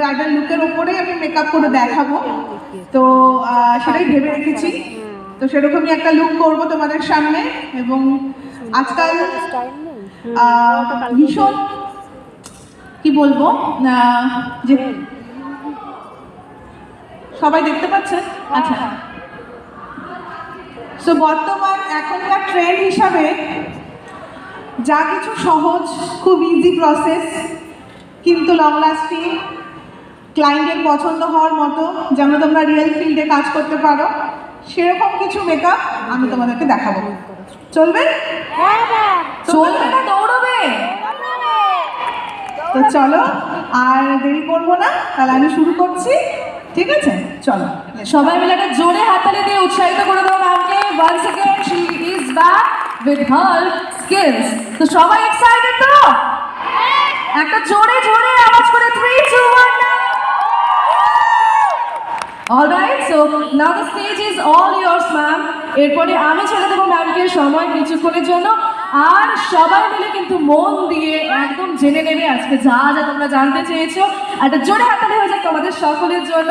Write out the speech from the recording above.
Bridal লুকের ওপরেই আমি মেকআপ করে দেখাবো, তো সেটাই ভেবে রেখেছি। তো সেরকমই একটা লুক করব তোমাদের সামনে। এবং আজকাল ভীষণ কি বলবো, যে সবাই দেখতে পাচ্ছেন? আচ্ছা, সো বর্তমান এখনকার ট্রেন্ড হিসাবে যা কিছু সহজ, খুব ইজি প্রসেস কিন্তু লং লাস্টিং, ক্লায়েন্টের পছন্দ হওয়ার মতো, যেন তোমরা রিয়েল ফিল্ডে কাজ করতে পারো, সেরকম কিছু মেকআপ আমি তোমাদেরকে দেখাবো। চলবে? চলবে না দৌড়বে? তো চলো, আর দেরি করবো না, তাহলে আমি শুরু করছি। ঠিক আছে, চলো সবাই মিলে একটা জোরে হাততালি দিয়ে উৎসাহিত করে দাও ম্যামকে। once again she is back with her skills. তো সবাই এক্সাইটেড তো? একটা জোরে জোরে আওয়াজ করে 3 2 1 now. All right, so now the stage is all yours ma'am. এরপরে আমি ছেড়ে দেবো ম্যামকে সময় কিছুক্ষণের জন্য। আর সবাই মিলে কিন্তু মন দিয়ে একদম জেনে নেবে আজকে যা যা তোমরা জানতে চেয়েছো। একটা জোরে হাততালি হয়ে যাক তোমাদের সকলের জন্য।